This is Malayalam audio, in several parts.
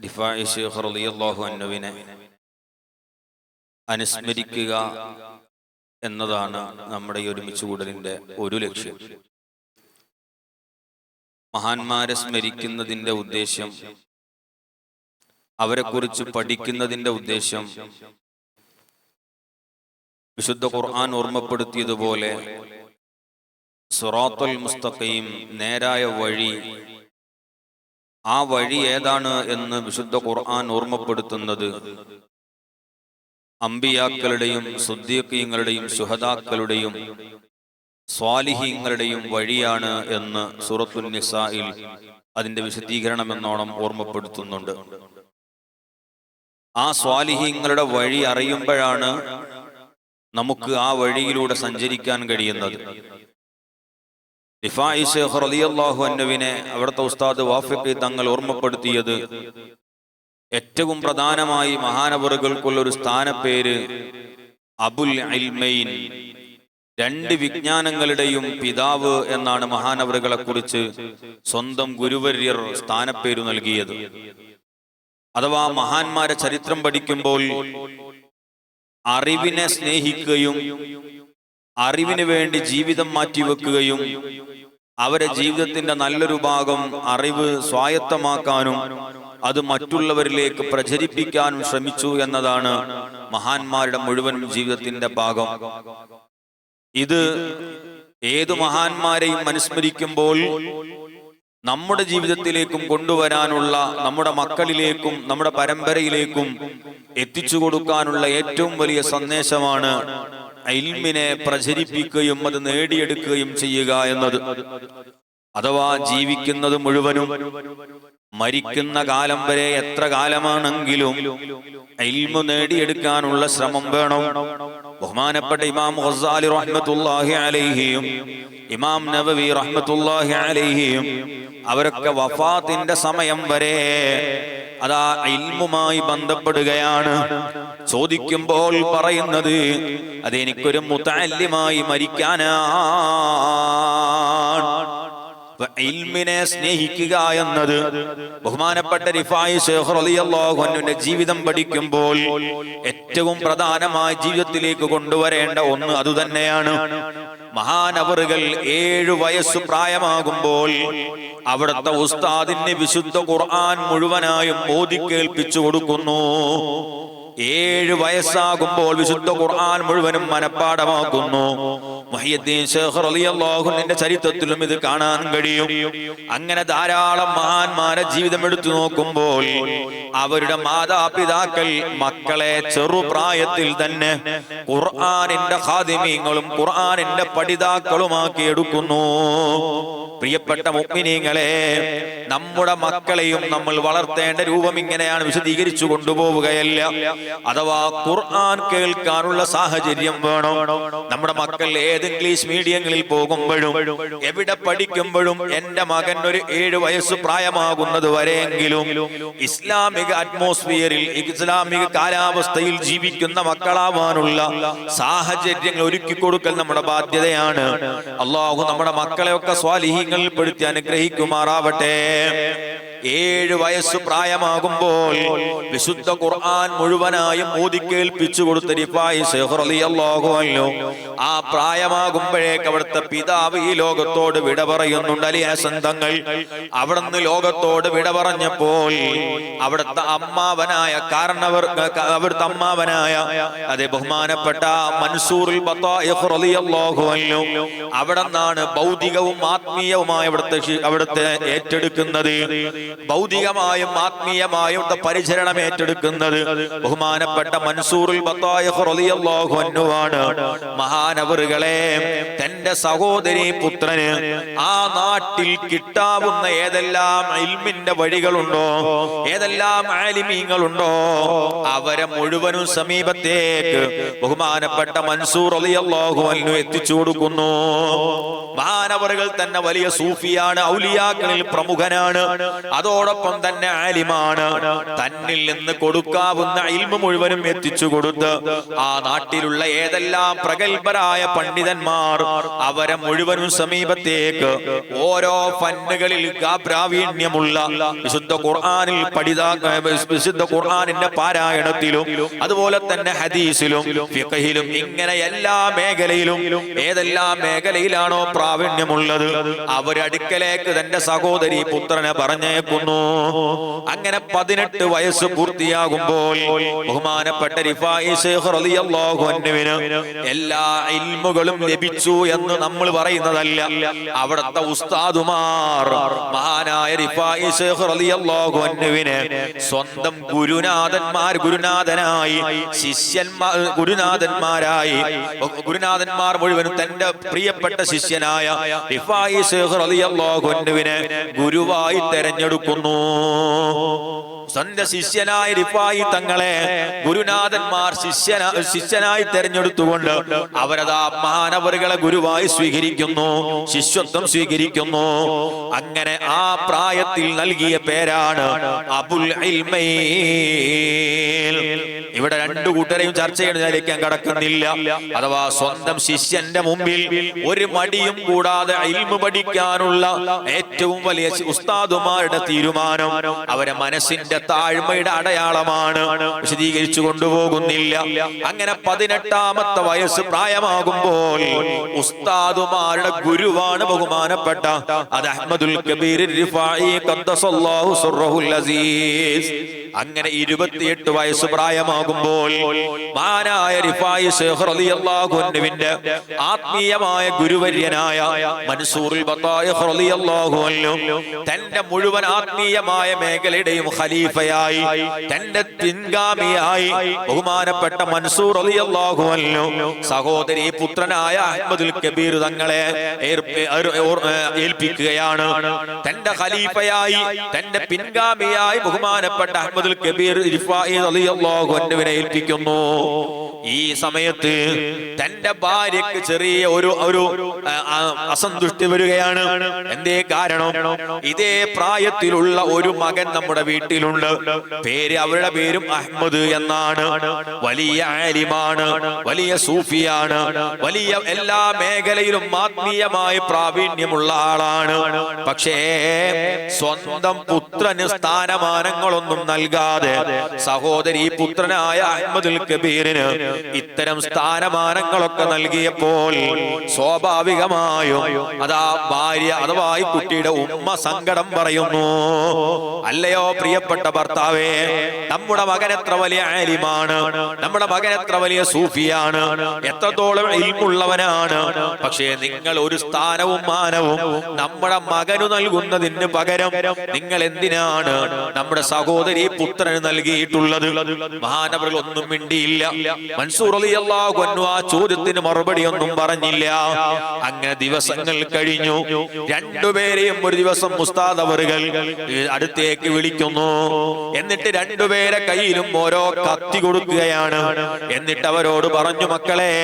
റിഫാഇ ശൈഖ് റളിയല്ലാഹു അൻഹുവിനെ അനുസ്മരിക്കുക എന്നതാണ് നമ്മുടെ ഈ ഒരുമിച്ച് കൂടലിന്റെ ഒരു ലക്ഷ്യം. മഹാന്മാരെ സ്മരിക്കുന്നതിന്റെ ഉദ്ദേശം, അവരെക്കുറിച്ച് പഠിക്കുന്നതിന്റെ ഉദ്ദേശം, വിശുദ്ധ ഖുർആൻ ഓർമ്മപ്പെടുത്തിയതുപോലെ സിറാത്തുൽ മുസ്തഖീം, നേരായ വഴി, ആ വഴി ഏതാണ് എന്ന് വിശുദ്ധ ഖുർആൻ ഓർമ്മപ്പെടുത്തുന്നത് അംബിയാക്കളുടെയും സുദ്ദീഖീങ്ങളുടെയും ശുഹദാക്കളുടെയും സ്വാലിഹീങ്ങളുടെയും വഴിയാണ് എന്ന് സൂറത്തുൻ നിസായിൽ അതിന്റെ വിശദീകരണം എന്നോണം ഓർമ്മപ്പെടുത്തുന്നുണ്ട്. ആ സ്വാലിഹീങ്ങളുടെ വഴി അറിയുമ്പോഴാണ് നമുക്ക് ആ വഴിയിലൂടെ സഞ്ചരിക്കാൻ കഴിയുന്നത്. റിഫാഇ ശൈഖ് റളിയല്ലാഹു അൻഹുവിനെ അവിടുത്തെ ഉസ്താദ് വാഫിഖി തങ്ങൾ ഓർമ്മപ്പെടുത്തിയത് ഏറ്റവും പ്രധാനമായി മഹാനവറുകൾക്കുള്ള ഒരു സ്ഥാനപ്പേര് അബുൽ ഇൽമൈൻ, രണ്ട് വിജ്ഞാനങ്ങളുടെയും പിതാവ് എന്നാണ് മഹാനവറുകളെ കുറിച്ച് സ്വന്തം ഗുരുവര്യർ സ്ഥാനപ്പേരു നൽകിയത്. അഥവാ മഹാന്മാരെ ചരിത്രം പഠിക്കുമ്പോൾ അറിവിനെ സ്നേഹിക്കുകയും അറിവിന് വേണ്ടി ജീവിതം മാറ്റിവെക്കുകയും അവരെ ജീവിതത്തിന്റെ നല്ലൊരു ഭാഗം അറിവ് സ്വായത്തമാക്കാനും അത് മറ്റുള്ളവരിലേക്ക് പ്രചരിപ്പിക്കാനും ശ്രമിച്ചു എന്നതാണ് മഹാന്മാരുടെ മുഴുവൻ ജീവിതത്തിന്റെ ഭാഗം. ഇത് ഏതു മഹാന്മാരെയും അനുസ്മരിക്കുമ്പോൾ നമ്മുടെ ജീവിതത്തിലേക്കും കൊണ്ടുവരാനുള്ള, നമ്മുടെ മക്കളിലേക്കും നമ്മുടെ പരമ്പരയിലേക്കും എത്തിച്ചു കൊടുക്കാനുള്ള ഏറ്റവും വലിയ സന്ദേശമാണ് ഇൽമിനെ പ്രചരിപ്പിക്കുകയും അത് നേടിയെടുക്കുകയും ചെയ്യുക എന്നത്. അഥവാ ജീവിക്കുന്നത് മുഴുവനും മരിക്കുന്ന കാലം വരെ എത്ര കാലമാണെങ്കിലും ഇൽമു നേടിയെടുക്കാനുള്ള ശ്രമം വേണം. ബഹുമാനപ്പെട്ട ഇമാം ഗസാലി റഹ്മത്തുള്ളാഹി അലൈഹിയും ഇമാം നവവി റഹ്മത്തുള്ളാഹി അലൈഹിയും അവരൊക്കെ വഫാത്തിന്റെ സമയം വരെ അതാ ഇൽമുമായി ബന്ധപ്പെടുകയാണ്. ചോദിക്കുമ്പോൾ പറയുന്നത് അതെനിക്കൊരു മുതഅല്ലിമായി മരിക്കാനാണ്. ഇൽമിനെ സ്നേഹിക്കുക എന്നത് ബഹുമാനപ്പെട്ട റിഫാഇ ശൈഖ് റളിയല്ലാഹു അൻഹുവിന്റെ ജീവിതം പഠിക്കുമ്പോൾ ഏറ്റവും പ്രധാനമായി ജീവിതത്തിലേക്ക് കൊണ്ടുവരേണ്ട ഒന്ന് അതുതന്നെയാണ്. മഹാനവറുകൾ 7 വയസ്സ് പ്രായമാകുമ്പോൾ അവിടുത്തെ ഉസ്താദിന് വിശുദ്ധ ഖുർആൻ മുഴുവനായും ഓതി കേൾപ്പിച്ചു കൊടുക്കുന്നു. 7 വയസ്സാകുമ്പോൾ വിശുദ്ധ ഖുർആൻ മുഴുവനും മനഃപ്പാഠമാക്കുന്നു. മുഹയ്യിദ്ദീൻ ശൈഖ് റളിയല്ലാഹു അൻഹുവിന്റെ ചരിത്രത്തിലും ഇത് കാണാൻ കഴിയും. അങ്ങനെ ധാരാളം മഹാന്മാരെ ജീവിതം എടുത്തു നോക്കുമ്പോൾ അവരുടെ മാതാപിതാക്കൾ മക്കളെ ചെറുപ്രായത്തിൽ തന്നെ ഖുർആനിന്റെ ഖാദിമീങ്ങളും ഖുർആനിന്റെ പഠിതാക്കളുമാക്കി എടുക്കുന്നു. പ്രിയപ്പെട്ട മുഅ്മിനീങ്ങളെ, നമ്മുടെ മക്കളെയും നമ്മൾ വളർത്തേണ്ട രൂപം ഇങ്ങനെയാണ്, വിശദീകരിച്ചു കൊണ്ടുപോവുകയല്ല. അഥവാ ഖുർആൻ കേൾക്കാനുള്ള സാഹചര്യം വേണം. നമ്മുടെ മക്കൾ ഏത് ഇംഗ്ലീഷ് മീഡിയങ്ങളിൽ പോകുമ്പോഴും എവിടെ പഠിക്കുമ്പോഴും എന്റെ മകൻ ഒരു 7 വയസ്സ് പ്രായമാകുന്നത് വരെയെങ്കിലും ഇസ്ലാമിക അറ്റ്മോസ്ഫിയറിൽ, ഇസ്ലാമിക കാലാവസ്ഥയിൽ ജീവിക്കുന്ന മക്കളാവാനുള്ള സാഹചര്യങ്ങൾ ഒരുക്കി കൊടുക്കൽ നമ്മുടെ ബാധ്യതയാണ്. അല്ലാഹു നമ്മുടെ മക്കളെയൊക്കെ സ്വാലിഹീങ്ങളിൽ പെടുത്തി അനുഗ്രഹിക്കുമാറാവട്ടെ. 7 വയസ്സ് പ്രായമാകുമ്പോൾ വിശുദ്ധ ഖുർആൻ മുഴുവനായും ഓതി കേൾപ്പിച്ചു കൊടുത്ത റിഫാഇ ശൈഖ് റളിയല്ലാഹു അൻഹു ആ പ്രായമാകുമ്പോഴേക്ക് അവിടുത്തെ പിതാവ് ഈ ലോകത്തോട് വിട പറയുന്നുണ്ട്. അലി ഹസൻ തങ്ങൾ അവിടുന്ന് ലോകത്തോട് വിട പറഞ്ഞപ്പോൾ അവിടുത്തെ അമ്മാവനായ അവിടുത്തെ അമ്മാവനായ അതെ ബഹുമാനപ്പെട്ട മൻസൂറുൽ ബത്തായിഖ് റളിയല്ലാഹു അൻഹു അവിടുന്നാണ് ഭൗതികവും ആത്മീയവുമായ അവിടുത്തെ ഏറ്റെടുക്കുന്നത്. ഭൗതികമായും ആത്മീയമായും പരിചരണം ഏറ്റെടുക്കുന്നത് ബഹുമാനപ്പെട്ട മൻസൂറുൽ ബത്തായിഖ് റളിയല്ലാഹു അൻഹുവാണ്. മഹാനവറുകളെ, തന്റെ സഹോദരി പുത്രന് ആ നാട്ടിൽ കിട്ടാവുന്ന ഏതെല്ലാം ഇൽമിന്റെ വഴികളുണ്ടോ, ഏതെല്ലാം ആലിമീങ്ങളുണ്ടോ അവരെ മുഴുവനും സമീപത്തേക്ക് ബഹുമാനപ്പെട്ട മൻസൂർ റളിയല്ലാഹു അൻഹു എത്തിച്ചു കൊടുക്കുന്നു. മഹാനവറുകൾ തന്നെ വലിയ സൂഫിയാണ്, ഔലിയാക്കളിൽ പ്രമുഖനാണ്. അതോടൊപ്പം തന്നെ ആലിമാണ്. തന്നിൽ നിന്ന് കൊടുക്കാവുന്ന ഇൽമു മുഴുവനും എത്തിച്ചു കൊടുത്ത് ആ നാട്ടിലുള്ള ഏതെല്ലാം പ്രഗത്ഭരായ പണ്ഡിതന്മാർ അവരെ മുഴുവനും സമീപത്തേക്ക് ഓരോ ഫന്നുകളിൽ പ്രാവീണ്യമുള്ള വിശുദ്ധ ഖുർആനിൽ വിശുദ്ധ ഖുർആനിന്റെ പാരായണത്തിലും അതുപോലെ തന്നെ ഹദീസിലും ഫിഖഹിലും ഇങ്ങനെ എല്ലാ മേഖലയിലും ഏതെല്ലാം മേഖലയിലാണോ പ്രാവീണ്യമുള്ളത് അവരടുക്കലേക്ക് തന്റെ സഹോദരി പുത്രനെ പറഞ്ഞേക്കുന്നു. അങ്ങനെ 18 വയസ്സ് പൂർത്തിയാകുമ്പോൾ ബഹുമാനപ്പെട്ട റിഫായി ശൈഖ് റളിയല്ലാഹു അൻഹുവിന് എല്ലാ ഇൽമുകളും ലഭിച്ചു എന്ന് നമ്മൾ പറയുന്നതല്ല. അവിടുത്തെ ഉസ്താദുമാർ മഹാനായ റിഫായി ശൈഖ് റളിയല്ലാഹു അൻഹുവിനെ സ്വന്തം ഗുരുനാഥനായി ഗുരുനാഥന്മാർ മുഴുവനും തന്റെ പ്രിയപ്പെട്ട ശിഷ്യനായ റിഫായി ശൈഖ് റളിയല്ലാഹു അൻഹുവിനെ ഗുരുവായി തെരഞ്ഞെടുക്കുന്നു. തന്റെ ശിഷ്യനായ റിഫായി തങ്ങളെ ഗുരുനാഥന്മാർ ശിഷ്യനായി തെരഞ്ഞെടുത്തുകൊണ്ട് അവരതാ മഹാനവറുകളെ ഗുരുവായി സ്വീകരിക്കുന്നു, ശിഷ്യത്വം സ്വീകരിക്കുന്നു. അങ്ങനെ ആ പ്രായത്തിൽ നൽകിയ പേരാണ് അബുൽ ഇൽമൈൻ. ഇവിടെ രണ്ടു കൂട്ടരെയും ചർച്ച ചെയ്യാൻ കടക്കുന്നില്ല. അഥവാ സ്വന്തം ശിഷ്യന്റെ മുമ്പിൽ ഒരു മടിയും കൂടാതെ ഇൽമു പഠിക്കാനുള്ള ഏറ്റവും വലിയ ഉസ്താദുമാരുടെ തീരുമാനം അവരെ മനസ്സിന്റെ താഴ്മയുടെ അടയാളമാണ്. വിശദീകരിച്ചു കൊണ്ടുപോകുന്നില്ല. അങ്ങനെ 18ാമത്തെ വയസ്സ് പ്രായമാകുമ്പോൾ ഉസ്താദുമാരുടെ ഗുരുവാണ് ബഹുമാനപ്പെട്ട അത് അഹ്മദുൽ കബീർ റിഫായി ഖദ്ദസല്ലാഹു സിർറഹുൽ അസീസ്. അങ്ങനെ 28 വയസ്സ് പ്രായമാകുമ്പോൾ മഹാനായ റിഫായി ശൈഖ് റളിയല്ലാഹു അൻഹുവിന്റെ ആത്മീയമായ ഗുരുവര്യനായ മൻസൂറുൽ ബത്തായിഖ് റളിയല്ലാഹു അൻഹു തന്റെ മുഴുവൻ ആത്മീയമായ മേഖലയുടെയും ഖലീഫയായി തന്റെ പിൻഗാമിയായി ബഹുമാനപ്പെട്ട മൻസൂർ റളിയല്ലാഹു അൻഹു സഹോദരി പുത്രനായ അഹ്മദുൽ കബീർ തങ്ങളെ ഏൽപ്പിക്കുകയാണ്. തന്റെ ഖലീഫയായി തന്റെ പിൻഗാമിയായി ബഹുമാനപ്പെട്ട അഹ്മദുൽ കബീർ റിഫായി റളിയല്ലാഹു അൻഹുവിനെ ഏൽപ്പിക്കുന്നു. ഈ സമയത്ത് തന്റെ ഭാര്യക്ക് ചെറിയ ഒരു അസന്തുഷ്ടി വരികയാണ്. എന്തേ കാരണം? ഇതേ പ്രായത്തിലുള്ള ഒരു മകൻ നമ്മുടെ വീട്ടിലുണ്ട്. അവരുടെ പേരും അഹ്മദ് എന്നാണ്. വലിയ ആലിമാണ്, വലിയ സൂഫിയാണ്, വലിയ എല്ലാ മേഖലയിലും ആത്മീയമായി പ്രാവീണ്യമുള്ള ആളാണ്. പക്ഷേ സ്വന്തം പുത്രന് സ്ഥാനമാനങ്ങളൊന്നും നൽകാതെ സഹോദരി പുത്രനായ അഹ്മദുൽ കബീറിന് ഇത്തരം സ്ഥാനമാനങ്ങളൊക്കെ നൽകിയപ്പോൾ സ്വാഭാവികമായും അതാ ഭാര്യ അഥവാ ഈ കുട്ടിയുടെ ഉമ്മ സങ്കടം പറയുന്നു. അല്ലയോ പ്രിയപ്പെട്ട ഭർത്താവേ, നമ്മുടെ മകൻ എത്ര വലിയ ആലിമാണ്, നമ്മുടെ മകൻ എത്ര വലിയ സൂഫിയാണ്, എത്രത്തോളം ഇൽമുള്ളവനാണ്. പക്ഷേ നിങ്ങൾ ഒരു സ്ഥാനവും മാനവും നമ്മുടെ മകനു നൽകുന്നതിന് പകരം നിങ്ങൾ എന്തിനാണ് നമ്മുടെ സഹോദരി പുത്രന് നൽകിയിട്ടുള്ളത്? മഹാനവറുകൾ ഒന്നും മിണ്ടിയില്ല. മൻസൂർ റളിയല്ലാഹു അൻഹു ആ ചോദ്യത്തിന് മറുപടി ഒന്നും പറഞ്ഞില്ല. അങ്ങനെ ദിവസങ്ങൾ കഴിഞ്ഞു. രണ്ടുപേരെയും ഒരു ദിവസം ഉസ്താദ് അവറുകൾ അടുത്തേക്ക് വിളിക്കുന്നു. എന്നിട്ട് രണ്ടുപേരെ കയ്യിലും ഓരോ കത്തി കൊടുക്കുകയാണ്. എന്നിട്ട് അവരോട് പറഞ്ഞു, മക്കളെ,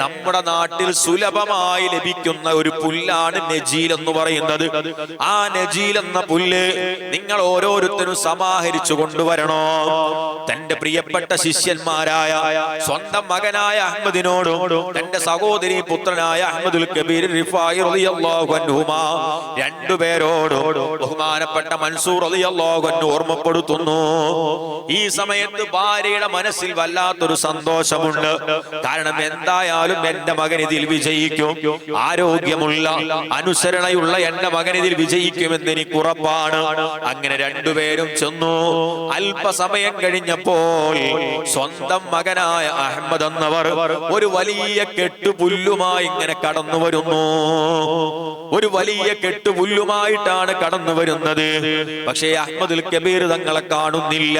നമ്മുടെ നാട്ടിൽ സുലഭമായി ലഭിക്കുന്ന ഒരു പുല്ലാണ് നജീൽ എന്ന് പറയുന്നത്. ആ നജീൽ എന്ന പുല്ല് നിങ്ങൾ ഓരോരുത്തരും സമാഹരിച്ചു കൊണ്ടുവരണോ. തന്റെ പ്രിയപ്പെട്ട ശിഷ്യന്മാരായ സ്വന്തം മകനായ അഹ്മദിനോടും തന്റെ സഹോദരി പുത്രനായ അഹ്മദുൽ കബീർ റിഫായി റളിയല്ലാഹു അൻഹുമാ രണ്ടുപേരോടും ബഹുമാനപ്പെട്ട മൻസൂർ റളിയല്ലാഹു അൻഹു ഓർമ്മപ്പെടുത്തുന്നു. ഈ സമയത്ത് ഭാര്യയുടെ മനസ്സിൽ വല്ലാത്തൊരു സന്തോഷമുണ്ട്. കാരണം എന്തായാലും എന്റെ മകൻ ഇതിൽ വിജയിക്കും, ആരോഗ്യമുള്ള അനുസരണയുള്ള എന്റെ മകൻ ഇതിൽ വിജയിക്കുമെന്ന് എനിക്ക് ഉറപ്പാണ്. അങ്ങനെ രണ്ടുപേരും ചെന്നു. അല്പസമയം കഴിഞ്ഞപ്പോൾ സ്വന്തം മകനായ അഹ്മദ് എന്നവർ ഒരു വലിയ കെട്ടുപുല്ലുമായി ഇങ്ങനെ കടന്നു വരുന്നു. ഒരു വലിയ കെട്ടുപുല്ലുമായിട്ടാണ് കടന്നു വരുന്നത്. പക്ഷേ അഹ്മദുൽ കബീർ തങ്ങളെ കാണുന്നില്ല.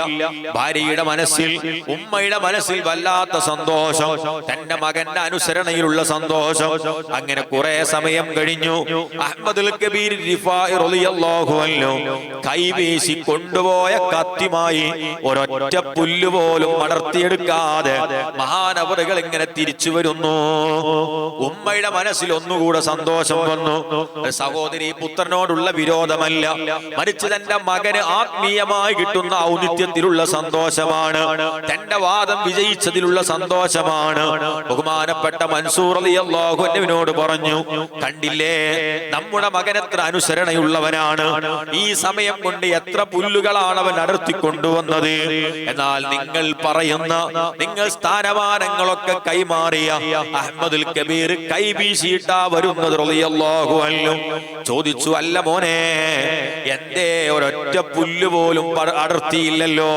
ഭാര്യയുടെ മനസ്സിൽ, ഉമ്മയുടെ മനസ്സിൽ വല്ലാത്ത സന്തോഷം, തന്റെ മകന്റെ അനുസരണയിലുള്ള സന്തോഷം. അങ്ങനെ കുറെ സമയം കഴിഞ്ഞു. അഹ്മദുൽ കബീർ റിഫായി റളിയല്ലാഹു അൻഹു കൈവീശി കൊണ്ടുപോയ കത്തിയുമായി ഒരൊറ്റ പുല്ലുപോലും അടർത്തിയെടുക്കാതെ മഹാനവറുകൾ ഇങ്ങനെ തിരിച്ചു വരുന്നു. ഉമ്മയുടെ മനസ്സിൽ ഒന്നുകൂടെ സന്തോഷം വന്നു. സഹോദരി പുത്രനോടുള്ള വിരോധമല്ല, മറിച്ച് തന്റെ മകന് ആത്മീയമായി കിട്ടുന്ന ഔന്നിത്യത്തിലുള്ള സന്തോഷമാണ്, തന്റെ വാദം വിജയിച്ചതിലുള്ള സന്തോഷമാണ്. ബഹുമാനപ്പെട്ട മൻസൂർ റളിയല്ലാഹു അൻഹുവിനോട് പറഞ്ഞു, കണ്ടില്ലേ നമ്മുടെ മകൻ എത്ര അനുസരണയുള്ളവനാണ്, ഈ സമയം കൊണ്ട് എത്ര പുല്ലുകളാണ് അവൻ അടർത്തിക്കൊണ്ടുവന്നത്. എന്നാൽ നിങ്ങൾ പറയുന്ന, നിങ്ങൾ സ്ഥാനമാനങ്ങളൊക്കെ കൈമാറിയ അഹ്മദുൽ കബീർ കൈ വീശിയിട്ടാ വരുന്നത് റളിയല്ലാഹു അൻഹു. ചോദിച്ചു, അല്ല മോനെ, എന്തേ ഒരൊറ്റ പുല്ല് പോലും അടർത്തിയില്ലല്ലോ,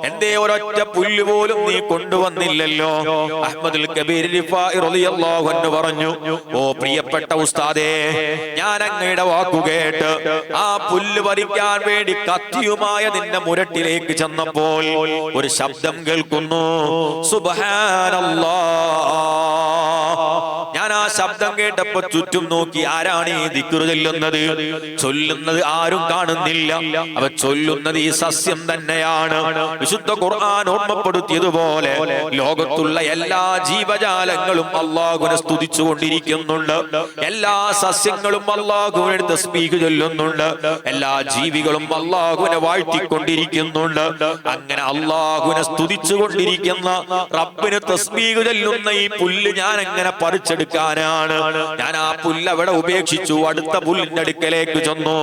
എന്തേ ഒരൊറ്റ പുല്ല് പോലും നീ കൊണ്ടുവന്നില്ലല്ലോ? അഹ്മദുൽ കബീർ റിഫാഇ റളിയല്ലാഹു അൻഹു പറഞ്ഞു, ഓ പ്രിയപ്പെട്ട ഉസ്താദേ, ഞാൻ അങ്ങയുടെ വാക്കുകേട്ട് ആ പുല്ല് പറിക്കാൻ വേണ്ടി കത്തിയുമായ നിന്റെ മുരട്ടിലേക്ക് ചെന്നപ്പോൾ ഒരു ശബ്ദം കേൾക്കുന്നു, സുബ്ഹാനല്ലാഹ്. ഞാൻ ആ ശബ്ദം കേട്ടപ്പോ ചുറ്റും നോക്കി, ആരാണ് ഈ ദിക്ർ ചൊല്ലുന്നത്? ചൊല്ലുന്നത് ആരും കാണുന്നില്ല, അവ ചൊല്ലുന്നത് ഈ സസ്യം തന്നെയാണ്. വിശുദ്ധ ഖുർആൻ ഓർമ്മപ്പെടുത്തിയതുപോലെ ലോകത്തുള്ള എല്ലാ ജീവജാലങ്ങളും അല്ലാഹുവിനെ സ്തുതിച്ചുകൊണ്ടിരിക്കുന്നുണ്ട്, എല്ലാ സസ്യങ്ങളും അല്ലാഹുവിനെ തസ്ബീഹ് ചൊല്ലുന്നുണ്ട്, എല്ലാ ജീവികളും അല്ലാഹുവിനെ വാഴ്ത്തിക്കൊണ്ടിരിക്കുന്നുണ്ട്. അങ്ങനെ അല്ലാഹുവിനെ സ്തുതിച്ചുകൊണ്ടിരിക്കുന്ന, റബ്ബിനെ തസ്ബീഹ് ചൊല്ലുന്ന ഈ പുല്ല് ഞാൻ എങ്ങനെ പറിച്ചെടുക്കാനാണ്? ഞാൻ ആ പുല്ല് അവിടെ ഉപേക്ഷിച്ചു, അടുത്ത പുല്ലിന്റെ അടുക്കലേക്ക് ചെന്നു.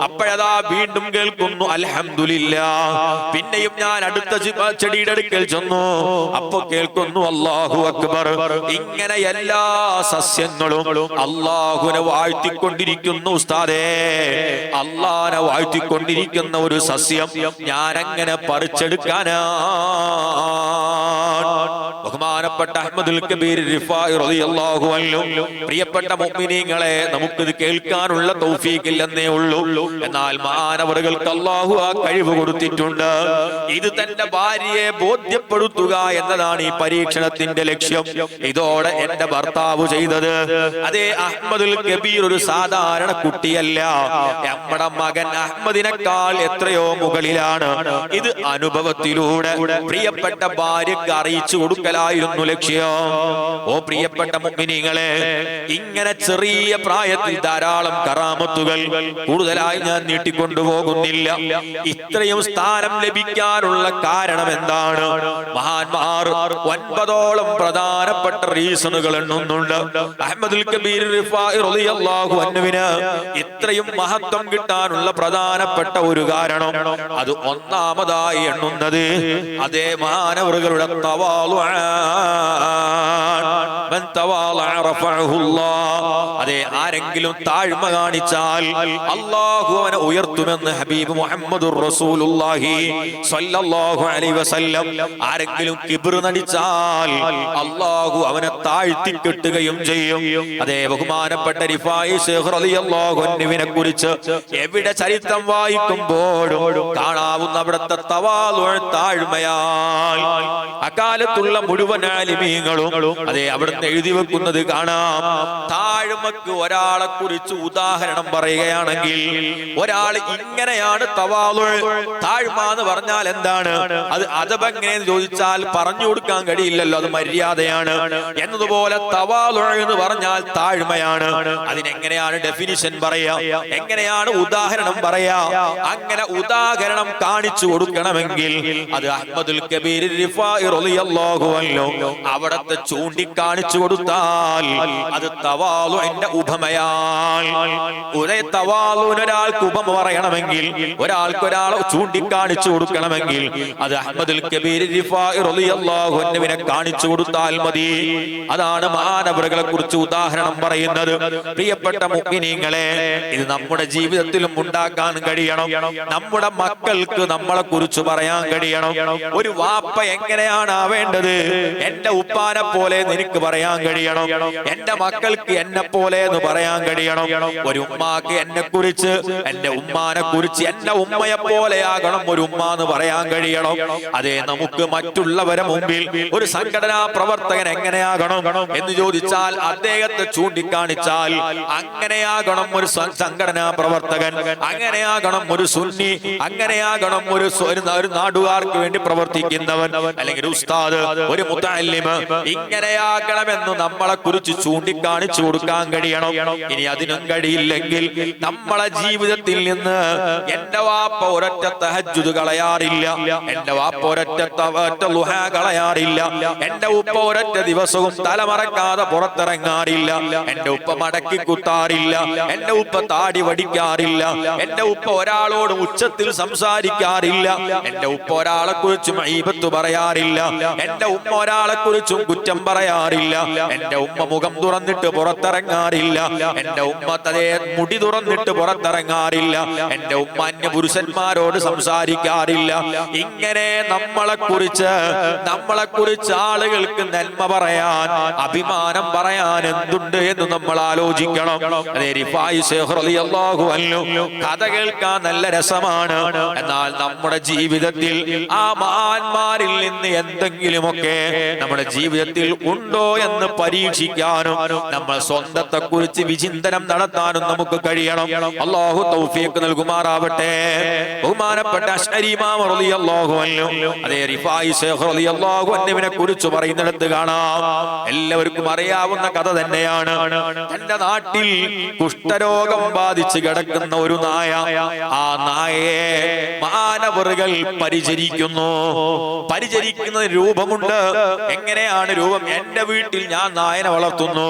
അപ്പോഴതാ വീണ്ടും കേൾക്കുന്നു അൽഹംദുലില്ലാഹ്. പിന്നെയും ഞാൻ അടുത്ത ചെടിയുടെ അടുക്കൽ ചെന്നു, അപ്പൊ കേൾക്കുന്നു അല്ലാഹു അക്ബർ. ഇങ്ങനെ എല്ലാ സസ്യങ്ങളും അല്ലാഹുവിനെ വാഴ്ത്തിക്കൊണ്ടിരിക്കുന്നു. ഉസ്താദേ, അല്ലാഹുവിനെ വാഴ്ത്തിക്കൊണ്ടിരിക്കുന്ന ഒരു സസ്യം ഞാൻ എങ്ങനെ പറിച്ചെടുക്കാനാ? ബഹുമാനപ്പെട്ട അഹ്മദുൽ കബീർ റിഫാഇ റളിയല്ലാഹു അൻഹു, പ്രിയപ്പെട്ട മുഅ്മിനീങ്ങളെ, നമുക്കിത് കേൾക്കാനുള്ള തൗഫീഖ് ഇല്ലെന്നേ ഉള്ളൂ. എന്നാൽ മഹാനവറുകൾക്ക് അല്ലാഹു ആ കഴിവ് കൊടുത്തിട്ടുണ്ട്. ഇത് തന്റെ ഭാര്യയെ ബോധ്യപ്പെടുത്തുക എന്നതാണ് ഈ പരീക്ഷണത്തിന്റെ ലക്ഷ്യം. ഇതോടെ എന്റെ ഭർത്താവ് ചെയ്തത്, അതേ അഹ്മദുൽ കബീർ ഒരു സാധാരണ കുട്ടിയല്ല, നമ്മുടെ മകൻ അഹ്മദിനേക്കാൾ എത്രയോ മുകളിലാണ്. ഇത് അനുഭവത്തിലൂടെ പ്രിയപ്പെട്ട ഭാര്യക്ക് അറിയിച്ചു കൊടുക്കലായിരുന്നു ലക്ഷ്യം. ഓ പ്രിയപ്പെട്ട മുഅ്മിനീങ്ങളെ, ഇങ്ങനെ ചെറിയ പ്രായത്തിൽ ധാരാളം കറാമത്തുകൾ, കൂടുതലായി ഞാൻ നീട്ടിക്കൊണ്ടുപോകുന്നില്ല. ഇത്രയും സ്ഥാനം ലഭിക്കാനുള്ള കാരണം എന്താണ്? മഹാന്മാർ 9ഓളം പ്രധാനപ്പെട്ട റീസണുകൾ എണ്ണുന്നുണ്ട്. അഹ്മദുൽ കബീർ റിഫാഇ റളിയല്ലാഹു അൻഹുവിന് ഇത്രയും മഹത്വം കിട്ടാനുള്ള പ്രധാനപ്പെട്ട ഒരു കാരണം, അത് ഒന്നാമതായി എണ്ണുന്നത് അതേ മഹാനവറുകളുടെ തവാളു. മൻ തവാളഅ റഫഅഹുല്ലാഹ്. അതേ, ആരെങ്കിലും താഴ്മ കാണിച്ചാൽ അല്ലാഹു അവനെ ഉയർത്തുമെന്ന് ഹബീബ് മുഹമ്മദുർ റസൂലുള്ളാഹി സ്വല്ലല്ലാഹു അലൈഹി വസല്ലം. ആരെങ്കിലും കിബ്ർ നടിച്ചാൽ അല്ലാഹു അവനെ താഴ്ത്തി കെട്ടുകയും ചെയ്യും. അതേ, ബഹുമാനപ്പെട്ട റിഫായി ശൈഖ് റളിയല്ലാഹു അൻഹുവിനെ കുറിച്ച് എവിടെ ചരിത്രം വായിക്കുമ്പോഴും കാണാവുന്ന അവിടുത്തെ തവാളു, താഴ്മയാൽ അകാലത്തുള്ള മുഴുവൻ ആലിമീങ്ങളും അതേ അവിടുന്ന് എഴുതി വെക്കുന്നത് കാണാം. താഴ്മക്ക് ഒരാളെ കുറിച്ച് ഉദാഹരണം പറയുകയാണെങ്കിൽ, ഒരാൾ ഇങ്ങനെയാണ് തവാളു. താഴ്മ എന്ന് പറഞ്ഞാൽ എന്താണ്? അത് അദബ് എങ്ങനെയെന്ന് ചോദിച്ചാൽ പറഞ്ഞു കൊടുക്കാൻ കഴിയില്ലല്ലോ, അത് മര്യാദയാണ്. എന്നതുപോലെ തവാളു എന്ന് പറഞ്ഞാൽ താഴ്മയാണ്. അതിനെങ്ങനെയാണ് ഡെഫിനിഷൻ പറയാ, എങ്ങനെയാണ് ഉദാഹരണം പറയാ? അങ്ങനെ ഉദാഹരണം കാണിച്ചു കൊടുക്കണമെങ്കിൽ അത് അഹ്മദുൽ കബീർ റിഫാഇ റളിയല്ലാഹു അൻഹു അവിടത്തെ ചൂണ്ടിക്കാണിച്ചു കൊടുത്താൽ അത് തവാളുഇന്റെ ഉപമയാൽ. ഒരേ തവാളുവിന് ഒരാൾക്ക് ഉപമ പറയണമെങ്കിൽ, ഒരാൾക്ക് ഒരാളെ ചൂണ്ടിക്കാണിച്ചു കൊടുക്കണമെങ്കിൽ അത് അഹ്മദുൽ കബീർ റിഫാഇ റളിയല്ലാഹു അൻഹുവിനെ കാണിച്ചു കൊടുത്താൽ മതി. അതാണ് മഹാനവറുകളെ കുറിച്ച് ഉദാഹരണം പറയുന്നത്. പ്രിയപ്പെട്ട മുഅ്മിനീങ്ങളെ, ഇത് നമ്മുടെ ജീവിതത്തിലും ഉണ്ടാക്കാൻ കഴിയണം. നമ്മുടെ മക്കൾക്ക് നമ്മളെ കുറിച്ച് പറയാൻ കഴിയണം. ഒരു വാപ്പ എങ്ങനെയാണ് ആവേണ്ടത്? എന്റെ എന്റെ ഉപ്പാനെ പോലെ നിനക്ക് പറയാൻ കഴിയണം, എന്റെ മക്കൾക്ക് എന്നെ പോലെ എന്ന് പറയാൻ കഴിയണം. ഒരു ഉമ്മാക്ക് എന്നെ കുറിച്ച്, എന്റെ ഉമ്മാനെ കുറിച്ച് എന്റെ ഉമ്മയെ പോലെയാകണം ഒരു ഉമ്മ എന്ന് പറയാൻ കഴിയണം. അതേ, നമുക്ക് മറ്റുള്ളവരെ മുമ്പിൽ ഒരു സംഘടനാ പ്രവർത്തകൻ എങ്ങനെയാകണം എന്ന് ചോദിച്ചാൽ അദ്ദേഹത്തെ ചൂണ്ടിക്കാണിച്ചാൽ അങ്ങനെയാകണം ഒരു സംഘടനാ പ്രവർത്തകൻ, അങ്ങനെയാകണം ഒരു സുന്നി, അങ്ങനെയാകണം ഒരു നാടുകാർക്ക് വേണ്ടി പ്രവർത്തിക്കുന്നവൻ, അല്ലെങ്കിൽ ഉസ്താദ്, ഒരു മുതഅല്ലിമ്, ഇങ്ങനെയാകണമെന്ന് നമ്മളെ കുറിച്ച് ചൂണ്ടിക്കാണിച്ചു കൊടുക്കാൻ കഴിയണം. ഇനി അതിനും കഴിയില്ലെങ്കിൽ നമ്മളെ ജീവിതത്തിൽ നിന്ന് എന്റെ വാപ്പ ഒരൊറ്റ തഹജ്ജുദ് കളയാറില്ല, എന്റെ വാപ്പ ഒരൊറ്റ ളുഹ കളയാറില്ല, എന്റെ ഉപ്പ ഒരൊറ്റ ദിവസവും തലമറക്കാതെ പുറത്തിറങ്ങാറില്ല, എന്റെ ഉപ്പ മടക്കി കുത്താറില്ല, എന്റെ ഉപ്പ താടി വടിക്കാറില്ല, എന്റെ ഉപ്പ ഒരാളോട് ഉച്ചത്തിൽ സംസാരിക്കാറില്ല, എന്റെ ഉപ്പ ഒരാളെ കുറിച്ചും ഈബത്ത് പറയാറില്ല, എന്റെ ഉമ്മ ഒരാളെ കുറിച്ചും കുറ്റം പറയാറില്ല, എന്റെ ഉമ്മ മുഖം തുറന്നിട്ട് പുറത്തിറങ്ങാറില്ല, എന്റെ ഉമ്മ തലേ മുടി തുറന്നിട്ട് പുറത്തിറങ്ങാറില്ല, എന്റെ ഉമ്മ അന്യ പുരുഷന്മാരോട് സംസാരിക്കാറില്ല. ഇങ്ങനെ നമ്മളെ കുറിച്ച് ആളുകൾക്ക് നന്മ പറയാൻ, അഭിമാനം പറയാൻ എന്തുണ്ട് എന്ന് നമ്മൾ ആലോചിക്കണം. അതേ, റിഫായി ശൈഖ് റളിയല്ലാഹു അൻഹു കഥ കേൾക്കാൻ നല്ല രസമാണ്. എന്നാൽ നമ്മുടെ ജീവിതത്തിൽ ആ മഹാന്മാരിൽ നിന്ന് എന്തെങ്കിലുമൊക്കെ നമ്മുടെ ജീവിതത്തിൽ ഉണ്ടോ എന്ന് പരീക്ഷിക്കാനും നമ്മൾ സ്വന്തത്തെ കുറിച്ച് വിചിന്തനം നടത്താനും നമുക്ക് കഴിയണം. അല്ലാഹു തൗഫീഖ് നൽകുമാറാവട്ടെ. ബഹുമാനപ്പെട്ട അശ്അരി ഇമാം റളിയല്ലാഹു അൻഹു അതേ റിഫായി ശൈഖ് റളിയല്ലാഹു അൻഹുവിനെ കുറിച്ച് പറയുന്നിടത്ത് കാണാം, എല്ലാവർക്കും അറിയാവുന്ന കഥ തന്നെയാണ്. തന്റെ നാട്ടിൽ കുഷ്ഠരോഗം ബാധിച്ച് കിടക്കുന്ന ഒരു നായ, ആ നായയെ മാനവറുകൾ പരിചരിക്കുന്ന രൂപമുണ്ട്. എങ്ങനെയാണ് രൂപം? എന്റെ വീട്ടിൽ ഞാൻ നായനെ വളർത്തുന്നു,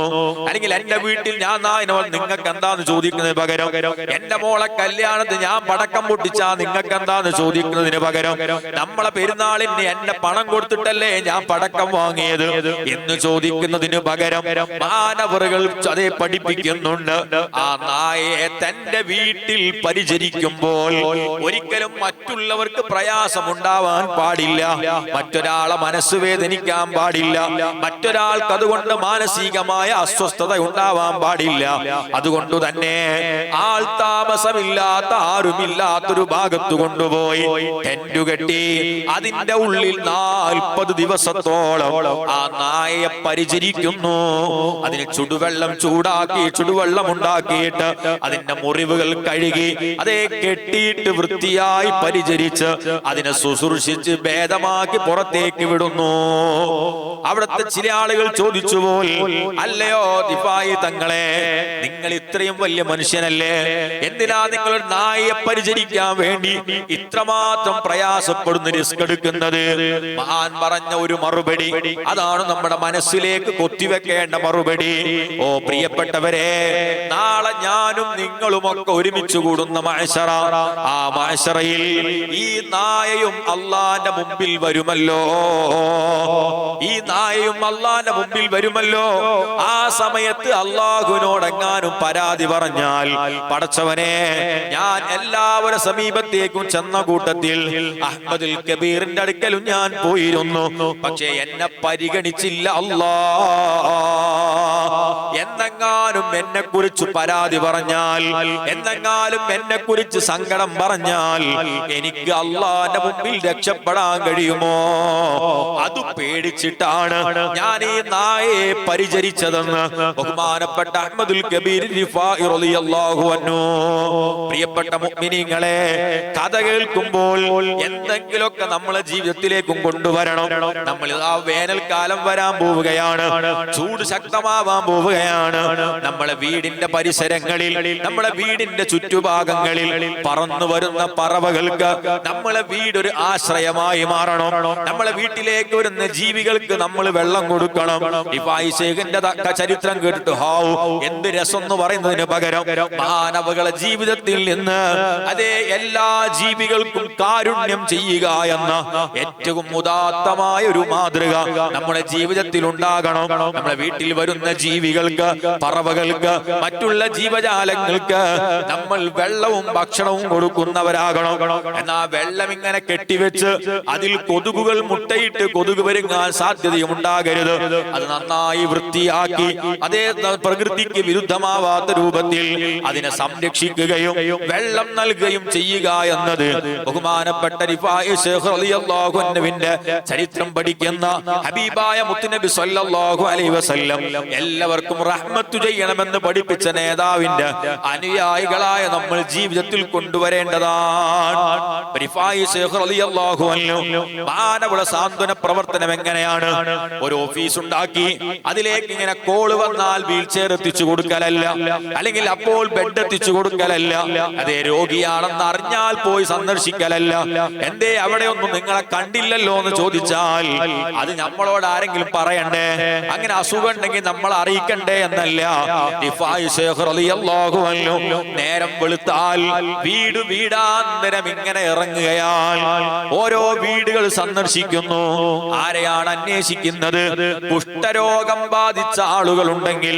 അല്ലെങ്കിൽ എന്റെ വീട്ടിൽ ഞാൻ നായനെ നിങ്ങൾക്ക് എന്താന്ന് ചോദിക്കുന്നതിന് പകരം, എന്റെ മോളെ കല്യാണത്തിന് ഞാൻ പടക്കം പൊട്ടിച്ചാ നിങ്ങൾക്ക് എന്താന്ന് ചോദിക്കുന്നതിന് പകരം, നമ്മളെ പെരുന്നാളിന് എന്നെ പണം കൊടുത്തിട്ടല്ലേ ഞാൻ പടക്കം വാങ്ങിയത് എന്ന് ചോദിക്കുന്നതിന് പകരം മാനവറുകൾ അതേ പഠിപ്പിക്കുന്നുണ്ട്. ആ നായയെ തന്റെ വീട്ടിൽ പരിചരിക്കുമ്പോൾ ഒരിക്കലും മറ്റുള്ളവർക്ക് പ്രയാസമുണ്ടാവാൻ പാടില്ല, മറ്റൊരാളെ മനസ്സ് വേദനിക്കാൻ പാടില്ല, മറ്റൊരാൾക്ക് അതുകൊണ്ട് മാനസികമായ അസ്വസ്ഥത ഉണ്ടാവാൻ പാടില്ല. അതുകൊണ്ട് തന്നെ ആൾ താമസമില്ലാത്ത, ആരുമില്ലാത്തൊരു ഭാഗത്ത് കൊണ്ടുപോയി ടെന്റ് കെട്ടി അതിന്റെ ഉള്ളിൽ 40 ദിവസത്തോളം ആ നായയെ പരിചരിക്കുന്നു. അതിന് ചുടുവെള്ളം ചൂടാക്കി, ചുടുവെള്ളം ഉണ്ടാക്കിയിട്ട് അതിന്റെ മുറിവുകൾ കഴുകി അതേ കെട്ടിയിട്ട് വൃത്തിയായി പരിചരിച്ച് അതിനെ ശുശ്രൂഷിച്ച് ഭേദമാക്കി പുറത്തേക്ക് വിടുന്നു. അവിടുത്തെ ചില ആളുകൾ ചോദിച്ചു പോൽ, അല്ലയോ ദിഫായി തങ്ങളെ, നിങ്ങൾ ഇത്രയും വലിയ മനുഷ്യനല്ലേ, എന്തിനാ നിങ്ങൾ നായയെ പരിചരിക്കാൻ വേണ്ടി ഇത്രമാത്രം പ്രയാസപ്പെടുന്ന റിസ്ക് എടുക്കുന്നത്? മഹാൻ പറഞ്ഞ ഒരു മറുപടി അതാണ് നമ്മുടെ മനസ്സിലേക്ക് കൊത്തിവെക്കേണ്ട മറുപടി. ഓ പ്രിയപ്പെട്ടവരെ, നാളെ ഞാനും നിങ്ങളുമൊക്കെ ഒരുമിച്ച് കൂടുന്ന മഅ്ശറ, ആ മഅ്ശറയിൽ ഈ നായയും അള്ളാന്റെ മുമ്പിൽ വരുമല്ലോ, ഈ നായയും അള്ളാന്റെ മുമ്പിൽ വരുമല്ലോ. ആ സമയത്ത് അള്ളാഹുവിനോടെങ്ങാനും പരാതി പറഞ്ഞാൽ, പടച്ചവനെ, ഞാൻ എല്ലാവരുടെ സമീപത്തേക്കും ചെന്ന കൂട്ടത്തിൽ അഹ്മദുൽ കബീറിന്റെ അടുക്കലും ഞാൻ പോയിരുന്നു, പക്ഷേ എന്നെ പരിഗണിച്ചില്ല അല്ലാ. എന്നെങ്ങാനും എന്നെ കുറിച്ച് പരാതി പറഞ്ഞാൽ, എന്നെങ്ങാനും എന്നെ കുറിച്ച് സങ്കടം പറഞ്ഞാൽ എനിക്ക് അള്ളാന്റെ മുമ്പിൽ രക്ഷപ്പെടാൻ കഴിയുമോ? അത് പേടിച്ചിട്ടാണ് ഞാൻ ഈ നായയെ പരിചരിച്ചതെന്ന് ബഹുമാനപ്പെട്ട അഹ്മദുൽ കബീർ റിഫാഇ റളിയല്ലാഹു അൻഹു. പ്രിയപ്പെട്ട മുഅ്മിനീങ്ങളെ, കഥ കേൾക്കുമ്പോൾ എന്തെങ്കിലുമൊക്കെ നമ്മളെ ജീവിതത്തിലേക്കും കൊണ്ടുവരണം. നമ്മൾ ആ വേനൽക്കാലം വരാൻ പോവുകയാണ്, ചൂട് ശക്തമാവാൻ പോവുകയാണ്. നമ്മളെ വീടിന്റെ പരിസരങ്ങളിൽ, നമ്മളെ വീടിന്റെ ചുറ്റുഭാഗങ്ങളിൽ പറന്നു വരുന്ന പറവകൾക്ക് നമ്മളെ വീടൊരു ആശ്രയമായി മാറണം. നമ്മളെ വീട്ടിലേക്ക് വരുന്ന ജീവികൾക്ക് നമ്മൾ വെള്ളം കൊടുക്കണം. റിഫായി ശൈഖിന്റെ ചരിത്രം കേട്ടിട്ട് ഹാവു എന്ത് രസം എന്ന് പറയുന്നതിന് പകരം മാനവകളെ ജീവിതത്തിൽ നിന്ന് അതേ എല്ലാ ജീവികൾക്കും കാരുണ്യം ചെയ്യുക എന്ന ഏറ്റവും ഉദാത്തമായ ഒരു മാതൃക നമ്മുടെ ജീവിതത്തിൽ ഉണ്ടാകണം. നമ്മുടെ വീട്ടിൽ വരുന്ന ജീവികൾക്ക്, പറവകൾക്ക്, മറ്റുള്ള ജീവജാലങ്ങൾക്ക് നമ്മൾ വെള്ളവും ഭക്ഷണവും കൊടുക്കുന്നവരാകണം. എന്നാൽ വെള്ളം ഇങ്ങനെ കെട്ടിവെച്ച് അതിൽ കൊതുകുകൾ മുട്ടയിട്ട് കൊതുക് വരുങ്ങാൻ സാധ്യതയും ഉണ്ടാകരുത്. അത് നന്നായി വൃത്തിയാക്കി അതേ പ്രകൃതിക്ക് വിരുദ്ധമാവാത്ത രൂപത്തിൽ അതിനെ സംരക്ഷിക്കുകയും വെള്ളം നൽകുകയും ചെയ്യുക എന്നത് ബഹുമാനപ്പെട്ട റിഫായി ശൈഖ് റളിയല്ലാഹു അൻഹുവിന്റെ ചരിത്രം പഠിക്കുന്ന ഹബീബായ മുത്തുനബി സ്വല്ലല്ലാഹു അലൈഹി വസല്ലം എല്ലാവർക്കും റഹ്മത്ത് ചെയ്യണമെന്ന് പഠിപ്പിച്ച നേതാവിന്റെ അനുയായികളായ നമ്മൾ ജീവിതത്തിൽ കൊണ്ടുവരേണ്ടതാണ്. റിഫായി ശൈഖ് റളിയല്ലാഹു അൻഹു മാനവ സാന്ത്വന പ്രവർത്തനം എങ്ങനെയാണ്? ഒരു ഓഫീസ് ഉണ്ടാക്കി അതിലേക്ക് ഇങ്ങനെ കോള് വന്നാൽ വീൽ ചെയർ എത്തിച്ചു കൊടുക്കലല്ല, അല്ലെങ്കിൽ അപ്പോൾ ബെഡ് എത്തിച്ചു കൊടുക്കലല്ല, അതേ രോഗിയാണെന്ന് അറിഞ്ഞാൽ പോയി സന്ദർശിക്കലല്ല. എന്തേ അവിടെ ഒന്നും നിങ്ങളെ കണ്ടില്ലല്ലോ എന്ന് ചോദിച്ചാൽ അത് നമ്മളോട് ആരെങ്കിലും പറയണ്ടേ? അങ്ങനെ അസുഖം ഉണ്ടെങ്കിൽ നമ്മൾ അറിയിക്കണ്ടേ എന്നല്ല. റിഫായി ശൈഖ് റളിയല്ലാഹു അൻഹു നേരം വെളുത്താൽ വീടാന്തരം ഇങ്ങനെ ഇറങ്ങുകയാണ്. ഓരോ വീടുകൾ സന്ദർശിക്കുന്നു. ആരെയാണ് അന്വേഷിക്കുന്നത്? കുഷ്ഠരോഗം ബാധിച്ച ആളുകൾ ഉണ്ടെങ്കിൽ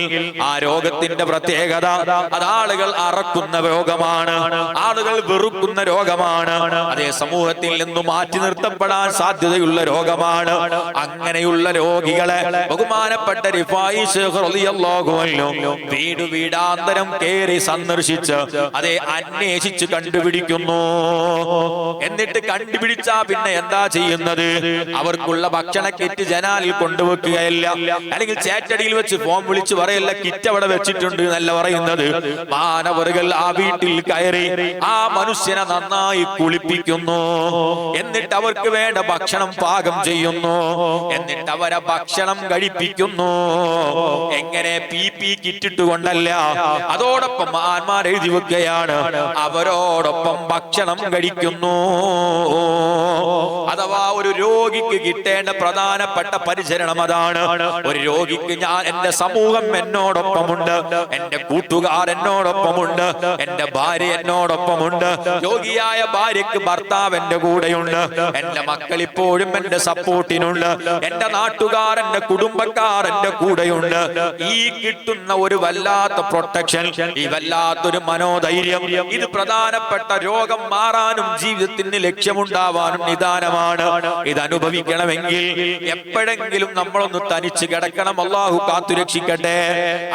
ആ രോഗത്തിന്റെ പ്രത്യേകത അത് ആളുകൾ അറക്കുന്ന രോഗമാണ്, ആളുകൾ വെറുക്കുന്ന രോഗമാണ്, അതേ സമൂഹത്തിൽ നിന്ന് മാറ്റി നിർത്തപ്പെടാൻ സാധ്യതയുള്ള രോഗമാണ്. അങ്ങനെയുള്ള രോഗികളെ ബഹുമാനപ്പെട്ട റിഫായി ശൈഖ് റളിയല്ലാഹു അൻഹു വീടാന്തരം കയറി സന്ദർശിച്ച് അതേ അന്വേഷിച്ച് കണ്ടുപിടിക്കുന്നു. എന്നിട്ട് കണ്ടുപിടിച്ചാ പിന്നെ എന്താ ചെയ്യുന്നത്? അവർക്കുള്ള ഭക്ഷണ കിറ്റ് ജനാലിൽ കൊണ്ടുവെക്കുകയല്ല, അല്ലെങ്കിൽ ചേറ്റടിയിൽ വെച്ച് ഫോം വിളിച്ച് പറയല്ല കിറ്റ് അവിടെ വെച്ചിട്ടുണ്ട് എന്നല്ല പറയുന്നത്. മാനവറുകൾ ആ വീട്ടിൽ കയറി ആ മനുഷ്യനെ നന്നായി കുളിപ്പിക്കുന്നു. എന്നിട്ട് അവർക്ക് വേണ്ട ഭക്ഷണം പാകം ചെയ്യുന്നു. എന്നിട്ട് അവരെ ഭക്ഷണം കഴിപ്പിക്കുന്നു. എങ്ങനെ? PP കിറ്റിട്ട് കൊണ്ടല്ല. അതോടൊപ്പം മഹാന്മാർ എഴുതി വെക്കുകയാണ്, അവരോടൊപ്പം ഭക്ഷണം കഴിക്കുന്നു. അഥവാ ഒരു രോഗിക്ക് കിട്ടേണ്ട പ്രധാനപ്പെട്ട പരിചരണം അതാണ്. ഒരു രോഗിക്ക് എന്റെ സമൂഹം എന്നോടൊപ്പമുണ്ട്, എന്റെ കൂട്ടുകാർ എന്നോടൊപ്പമുണ്ട്, എന്റെ ഭാര്യ എന്നോടൊപ്പമുണ്ട്, രോഗിയായ ഭാര്യക്ക് ഭർത്താവ് എന്റെ കൂടെയുണ്ട്, എന്റെ മക്കൾ ഇപ്പോഴും എന്റെ സപ്പോർട്ടിനുണ്ട്, എന്റെ നാട്ടുകാർ എന്റെ കുടുംബക്കാർ എന്റെ കൂടെയുണ്ട്. ഈ കിട്ടുന്ന ഒരു വല്ലാത്ത പ്രൊട്ടക്ഷൻ, ഈ വല്ലാത്തൊരു മനോധൈര്യം, ഇത് പ്രധാനപ്പെട്ട രോഗം മാറാനും ജീവിതത്തിന് ലക്ഷ്യമുണ്ടാവാനും നിദാനമാണ്. ഇത് അനുഭവിക്കണമെങ്കിൽ എപ്പോഴെങ്കിലും നമ്മളൊന്ന് തനിച്ച് കിടക്കണം. അല്ലാഹു കാത്തുരക്ഷിക്കട്ടെ.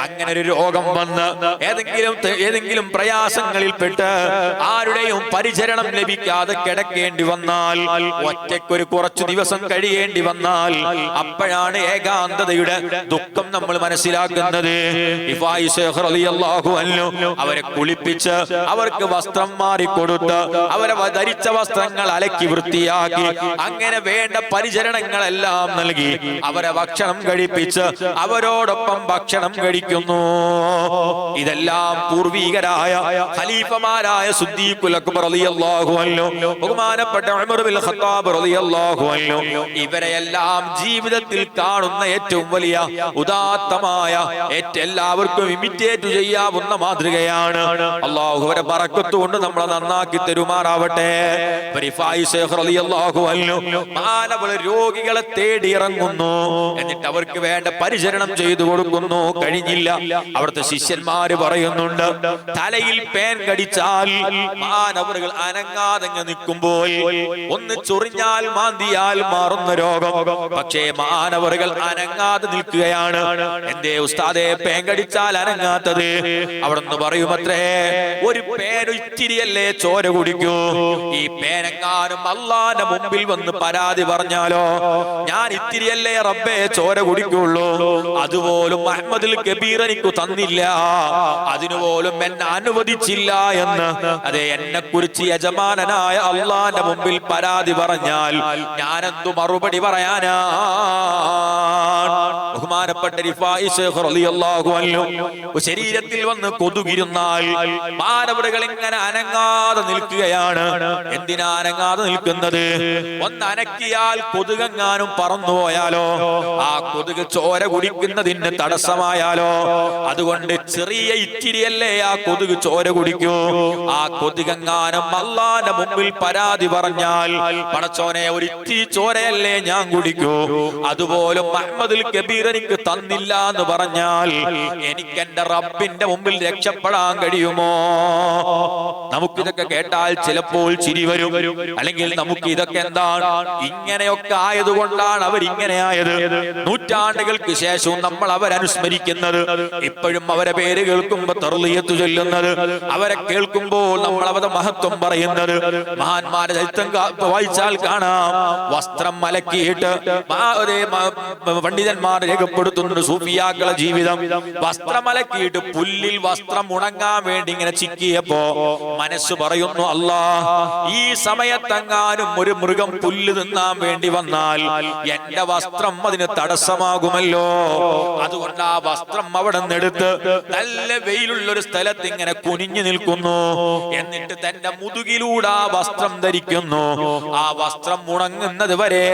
അങ്ങനെ ഒരു രോഗം വന്ന് ഏതെങ്കിലും പ്രയാസങ്ങളിൽപ്പെട്ട് ആരുടെയും പരിചരണം ലഭിക്കാതെ കിടക്കേണ്ടി വന്നാൽ, ഒറ്റയ്ക്കൊരു കുറച്ചു ദിവസം കഴിയേണ്ടി വന്നാൽ, അപ്പോഴാണ് ഏകാന്തതയുടെ ദുഃഖം നമ്മൾ മനസ്സിലാക്കുന്നത്. റിഫായി ശൈഖ് റളിയല്ലാഹു അൻഹു അവരെ കുളിപ്പിച്ച് അവർക്ക് വസ്ത്രം മാറിക്കൊടുത്ത് അവരെ ധരിച്ച വസ്ത്രങ്ങൾ അലക്കി വൃത്തിയാക്കി അങ്ങനെ വേണ്ട പരിചരണങ്ങളെല്ലാം നൽകി അവരെ ഭക്ഷണം കഴിപ്പിച്ച് അവരോടൊപ്പം ഭക്ഷണം കഴിക്കുന്നു. ഇതെല്ലാം പൂർവീകരായ ഖലീഫമാരായ സിദ്ദീഖുൽ അക്ബർ റളിയല്ലാഹു അൻഹു, ബഹുമാനപ്പെട്ട ഉമർ ബിൻ ഖത്താബ് റളിയല്ലാഹു അൻഹു, ഇവരെയെല്ലാം ജീവിതത്തിൽ കാണുന്ന ഏറ്റവും വലിയ ഉദാത്തമായ എല്ലാവർക്കും ഇമിറ്റേറ്റ് ചെയ്യാവുന്ന മാതൃകയാണ്. അല്ലാഹു അവരെ ബറക്കത്ത് കൊണ്ട് നമ്മളെ നന്നാക്കി തരുമാറാവട്ടെ. റിഫായി ശൈഖ് റളിയല്ലാഹു അൻഹു മാനവ രോഗികളെ തേടി ഇറങ്ങുന്നു. എന്നിട്ട് അവർക്ക് വേണ്ട പരിചരണം ചെയ്തു കൊടുക്കുന്നു. കഴിഞ്ഞില്ല, അവിടുത്തെ ശിഷ്യന്മാര് പറയുന്നുണ്ട്, തലയിൽ പേൻ കടിച്ചാൽ മാനവറുകൾ അനങ്ങാതെ നിൽക്കുമ്പോൾ ഒന്ന് ചൊറിഞ്ഞാൽ മാന്തിയാൽ മാറുന്ന രോഗം. പക്ഷേ മാനവറുകൾ അനങ്ങാതെ നിൽക്കുകയാണ്. എന്തേ ഉസ്താദേ പേൻ കടിച്ചാൽ അനങ്ങാത്തത്? അവിടുന്ന് പറയുമത്രേ, ഒരു പേൻ ഇത്തിരിയല്ലേ ചോര കുടിക്കൂ. ഈ പേനെങ്ങാനും അള്ളാന്റെ മുമ്പിൽ വന്ന് പരാതി പറഞ്ഞാലോ, ഞാൻ ഇത്തിരിയല്ലേ റബ്ബേ ചോര കുടിക്കുള്ളൂ, അതുപോലും അഹ്മദുൽ കബീർ എനിക്ക് തന്നില്ല, അതിനുപോലും എന്നെ അനുവദിച്ചില്ല എന്ന് അതെ എന്നെ കുറിച്ച് യജമാനനായ അള്ളാന്റെ മുമ്പിൽ പരാതി പറഞ്ഞാൽ ഞാനെന്തു മറുപടി പറയാനാ? ബഹുമാനപ്പെട്ട റിഫായി ശൈഖ് റളിയല്ലാഹു അൻഹു ശരീരത്തിൽ വന്ന് കൊതുകിരുന്നാൽ മാനവറുകൾ ഇങ്ങനെ അനങ്ങാതെ നിൽക്കുകയാണ്. എന്തിനാ അനങ്ങാതെ നിൽക്കുന്നത്? ഒന്ന് അനക്കിയാൽ കൊതുകെങ്ങാനും പറന്നുപോയാലോ, ആ കൊതുക് ചോര കുടിക്കുന്നതിന് തടസ്സമായാലോ? അതുകൊണ്ട് ചെറിയ ഇത്തിരിയല്ലേ ആ കൊതുക് ചോര കുടിക്കൂ. ആ കൊതുകെങ്ങാനും അല്ലാഹുവിന്റെ മുമ്പിൽ പരാതി പറഞ്ഞാൽ, പടച്ചോനെ ഒരു ഇത്തിരി ചോരയല്ലേ ഞാൻ കുടിക്കൂ, അതുപോലും അഹ്മദുൽ കബീർ ഇതെനിക്ക് തന്നില്ല എന്ന് പറഞ്ഞാൽ എനിക്ക് എന്റെ റബ്ബിന്റെ മുമ്പിൽ രക്ഷപ്പെടാൻ കഴിയുമോ? നമുക്കിതൊക്കെ കേട്ടാൽ ചിലപ്പോൾ ചിരി വരും, അല്ലെങ്കിൽ നമുക്ക് ഇതൊക്കെ എന്താണ്, ഇങ്ങനെയൊക്കെ ആയതുകൊണ്ടാണ് അവരിങ്ങനെ ആയത്. നൂറ്റാണ്ടുകൾക്ക് ശേഷവും നമ്മൾ അവരനുസ്മരിക്കുന്നത്, ഇപ്പോഴും അവരെ പേര് കേൾക്കുമ്പോ തർളിയത്ത് ചൊല്ലുന്നത്, അവരെ കേൾക്കുമ്പോൾ നമ്മൾ അവരുടെ മഹത്വം പറയുന്നത്. മഹാന്മാരുടെ ചരിത്രം വായിച്ചാൽ കാണാം, വസ്ത്രം മലക്കിയിട്ട് പണ്ഡിതന്മാർ രേഖപ്പെടുത്തുന്നുണ്ട് സൂഫിയാക്കളുടെ ജീവിതം. വസ്ത്രം മലക്കിയിട്ട് പുല്ലിൽ വസ്ത്രം ഉണങ്ങാൻ വേണ്ടി ഇങ്ങനെ ചിക്കിയപ്പോ മനസ്സ് പറയുന്നു, അല്ലാ, ഈ സമയത്തെങ്ങാനും ഒരു മൃഗം പുല്ല് തിന്നാൻ വേണ്ടി വന്നാൽ എന്റെ വസ്ത്രം അതിന് തടസ്സമാകുമല്ലോ. അതുകൊണ്ട് ആ വസ്ത്രം അവിടെ നിന്നെടുത്ത് നല്ല വെയിലുള്ള ഒരു സ്ഥലത്ത് ഇങ്ങനെ കുനിഞ്ഞു നിൽക്കുന്നു. എന്നിട്ട് തന്റെ മുതുകിലൂടെ ആ വസ്ത്രം ധരിക്കുന്നു. ആ വസ്ത്രം ഉണങ്ങുന്നത് വരെ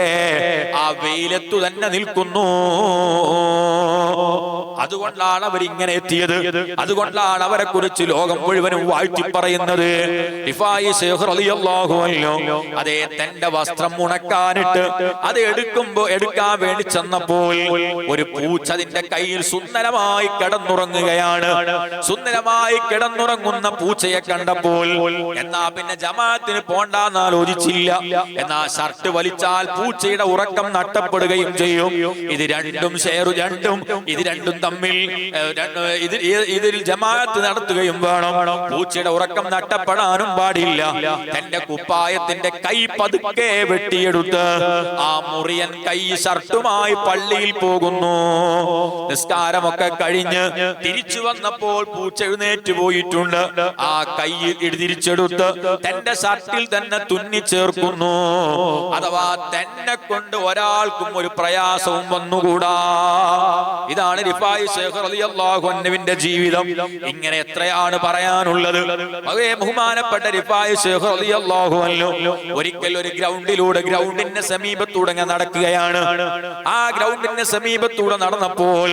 ആ വെയിലത്തു തന്നെ നിൽക്കുന്നു. അതുകൊണ്ടാണ് അവരിങ്ങനെ എത്തിയത്. അതുകൊണ്ടാണ് അവരെ കുറിച്ച് ലോകം മുഴുവനും വാഴ്ത്തി പറയുന്നത്. റിഫായി ശൈഖ് റളിയല്ലാഹു അൻഹു അതേ തന്റെ വസ്ത്രം ഉണക്കാനിട്ട് അത് എടുക്കാൻ വേണ്ടി ചെന്നപ്പോൾ ഒരു പൂച്ച അതിന്റെ കയ്യിൽ സുന്ദരമായി കിടന്നുറങ്ങുകയാണ്. സുന്ദരമായി കിടന്നുറങ്ങുന്ന പൂച്ചയെ കണ്ടപ്പോൾ എന്നാ പിന്നെ ജമാഅത്തിന് പോണ്ടാന്ന് ആലോചിച്ചില്ല. എന്നാ ഷർട്ട് വലിച്ചാൽ പൂച്ചയുടെ ഉറക്കം നഷ്ടപ്പെടുകയും ചെയ്യും. ഇത് രണ്ടും തമ്മിൽ ഇതിൽ ജമാഅത്ത് നടത്തുകയും വേണം. പൂച്ചയുടെ ഉറക്കം നഷ്ടപ്പെടാനും പാടില്ല. തന്റെ കുപ്പായത്തിന്റെ കൈ പതുക്കെ വെട്ടിയെടുത്ത് ആ മുറിയൻ കൈ ഷർട്ടുമായി പള്ളിയിൽ പോകുന്നു. നിസ്കാരമൊക്കെ കഴിഞ്ഞ് തിരിച്ചു വന്നപ്പോൾ പൂച്ച എഴുന്നേറ്റ് പോയിട്ടുണ്ട്. ആ കൈ തിരിച്ചെടുത്ത് തന്റെ ഷർട്ടിൽ തന്നെ തുന്നി ചേർക്കുന്നു. അഥവാ തന്നെ കൊണ്ട് ഒരാൾക്കും ഒരു പ്രയാസവും വന്നുകൂടാ. ഇതാണ് റിഫായി ശൈഖ് റളിയല്ലാഹു അൻഹുവിന്റെ ജീവിതം. ഇങ്ങനെ എത്രയാണ് പറയാനുള്ളത്. അതേ ബഹുമാനപ്പെട്ട റിഫായി ശൈഖ് റളിയല്ലാഹു അൻഹു ഒരിക്കൽ ഒരു ഗ്രൗണ്ടിന്റെ സമീപത്തൂടെ നടക്കുകയാണ്. ആ ഗ്രൗണ്ടിന്റെ സമീപത്തൂടെ നടന്നപ്പോൾ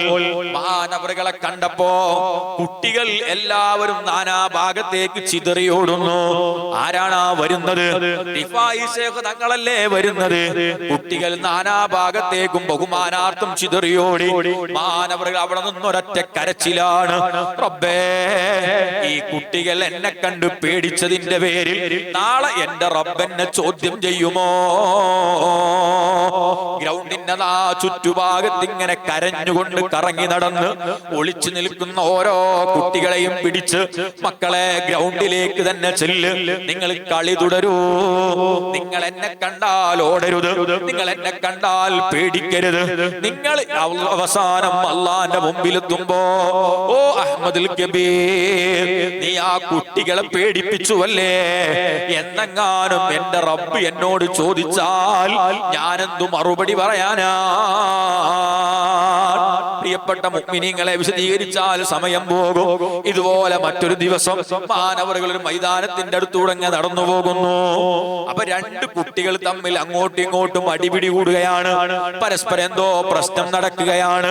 മാനവറുകളെ കണ്ടപ്പോ കുട്ടികൾ എല്ലാവരും നാനാഭാഗത്തേക്ക് ചിതറിയോടുന്നു. ആരാണ് ആ വരുന്നത്? റിഫായി ശൈഖ് തങ്ങളല്ലേ വരുന്നത്. കുട്ടികൾ നാനാഭാഗത്തേക്കും ബഹുമാനാർത്ഥം ചിതറിയോടി. മാനവറുകൾ അവിടെ നിന്നൊരൊറ്റ കരച്ചിലാണ്, റബ്ബേ, ഈ കുട്ടികൾ എന്നെ കണ്ട് പേടിച്ചതിന്റെ പേരിൽ നാളെ എന്റെ റബ്ബെന്നെ ചോദ്യം ചെയ്യുമോ? ഗ്രൗണ്ടിന്റെ ചുറ്റുഭാഗത്ത് ഇങ്ങനെ കരഞ്ഞുകൊണ്ട് കറങ്ങി നടന്ന് ഒളിച്ചു നിൽക്കുന്ന ഓരോ കുട്ടികളെയും പിടിച്ച്, മക്കളെ ഗ്രൗണ്ടിലേക്ക് തന്നെ ചെല്ല്, നിങ്ങൾ കളി തുടരൂ, നിങ്ങൾ എന്നെ കണ്ടാൽ ഓടരുത്, നിങ്ങൾ എന്നെ കണ്ടാൽ പേടിക്കരുത്, നിങ്ങൾ അവസാനം അള്ളാന്റെ മുമ്പിലെത്തുമ്പോ ഓ അഹ്മദുൽ കബീർ, നീ ആ കുട്ടികളെ പേടിപ്പിച്ചുവല്ലേ, എന്നെങ്ങാനും എന്റെ റബ്ബ് എന്നോട് ചോദിച്ചാൽ ഞാനെന്തു മറുപടി പറയാനാ? പ്രിയപ്പെട്ട മുഅ്മിനീങ്ങളെ, വിശദീകരിച്ചാൽ സമയം പോകും. ഇതുപോലെ മറ്റൊരു ദിവസം മാനവറുകൾ ഒരു മൈതാനത്തിന്റെ അടുത്തൂടെ നടന്നു പോകുന്നു. അപ്പൊ രണ്ട് കുട്ടികൾ തമ്മിൽ അങ്ങോട്ടും ഇങ്ങോട്ടും അടിപിടി കൂടുകയാണ്. പരസ്പരം എന്തോ പ്രശ്നം നടക്കുകയാണ്.